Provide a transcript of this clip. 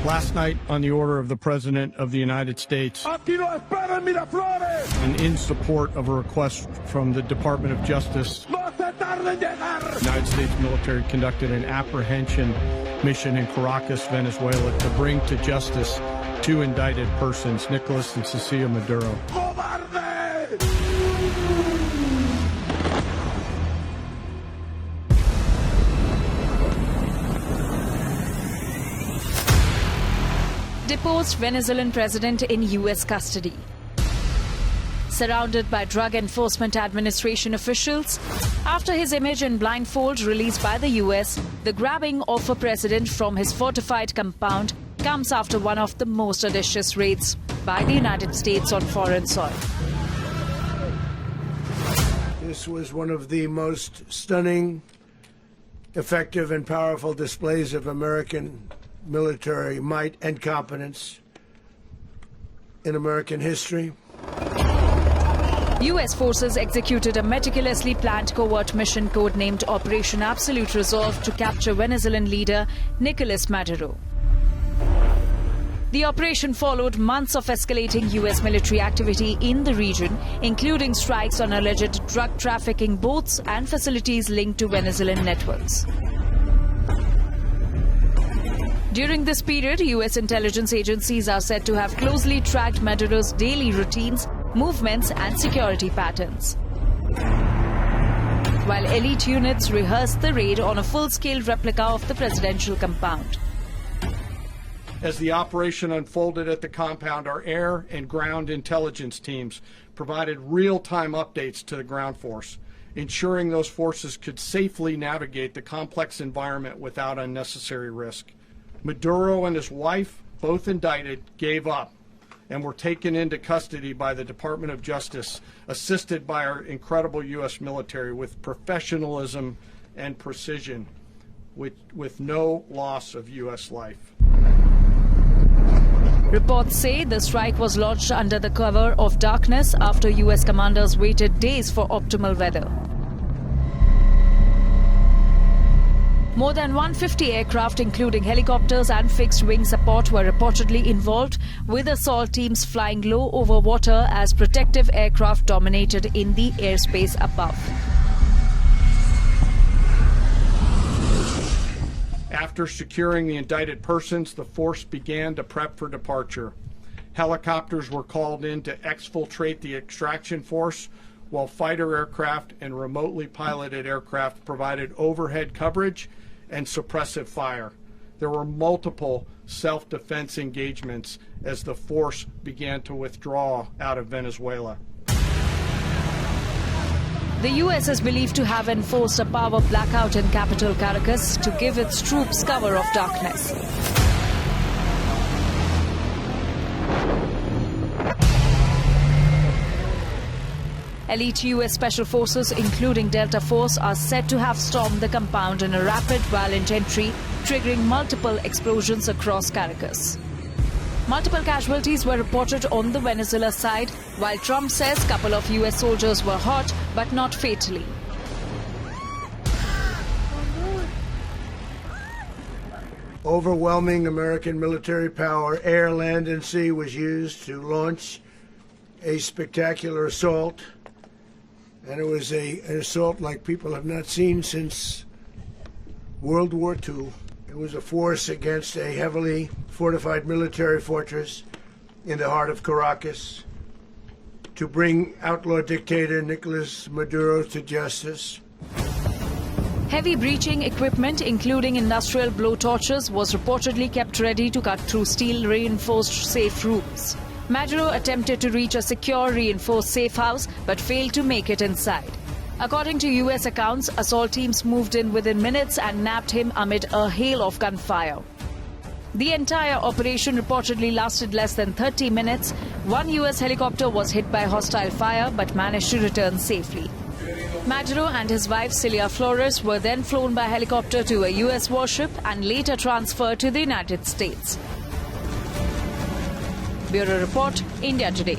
Last night, on the order of the President of the United States, and in support of a request from the Department of Justice, the United States military conducted an apprehension mission in Caracas, Venezuela, to bring to justice two indicted persons, Nicolás and Cilia Maduro. Deposed Venezuelan president in U.S. custody. Surrounded by Drug Enforcement Administration officials, after his image in blindfold released by the U.S., the grabbing of a president from his fortified compound comes after one of the most audacious raids by the United States on foreign soil. This was one of the most stunning, effective, and powerful displays of American military might and competence in American history. U.S. forces executed a meticulously planned covert mission codenamed Operation Absolute Resolve to capture Venezuelan leader Nicolás Maduro. The operation followed months of escalating U.S. military activity in the region, including strikes on alleged drug trafficking boats and facilities linked to Venezuelan networks. During this period, U.S. intelligence agencies are said to have closely tracked Maduro's daily routines, movements and security patterns. While elite units rehearsed the raid on a full-scale replica of the presidential compound. As the operation unfolded at the compound, our air and ground intelligence teams provided real-time updates to the ground force, ensuring those forces could safely navigate the complex environment without unnecessary risk. Maduro and his wife, both indicted, gave up and were taken into custody by the Department of Justice, assisted by our incredible U.S. military with professionalism and precision, with no loss of U.S. life. Reports say the strike was launched under the cover of darkness after U.S. commanders waited days for optimal weather. More than 150 aircraft, including helicopters and fixed-wing support, were reportedly involved, with assault teams flying low over water as protective aircraft dominated in the airspace above. After securing the indicted persons, the force began to prep for departure. Helicopters were called in to exfiltrate the extraction force, while fighter aircraft and remotely piloted aircraft provided overhead coverage and suppressive fire. There were multiple self-defense engagements as the force began to withdraw out of Venezuela. The U.S. is believed to have enforced a power blackout in capital Caracas to give its troops cover of darkness. Elite U.S. Special Forces, including Delta Force, are said to have stormed the compound in a rapid, violent entry, triggering multiple explosions across Caracas. Multiple casualties were reported on the Venezuela side, while Trump says a couple of U.S. soldiers were hurt, but not fatally. Overwhelming American military power, air, land, and sea, was used to launch a spectacular assault. And it was an assault like people have not seen since World War II. It was a force against a heavily fortified military fortress in the heart of Caracas to bring outlaw dictator Nicolás Maduro to justice. Heavy breaching equipment, including industrial blowtorches, was reportedly kept ready to cut through steel-reinforced safe rooms. Maduro attempted to reach a secure, reinforced safe house, but failed to make it inside. According to U.S. accounts, assault teams moved in within minutes and nabbed him amid a hail of gunfire. The entire operation reportedly lasted less than 30 minutes. One U.S. helicopter was hit by hostile fire, but managed to return safely. Maduro and his wife Cilia Flores were then flown by helicopter to a U.S. warship and later transferred to the United States. Bureau Report, India Today.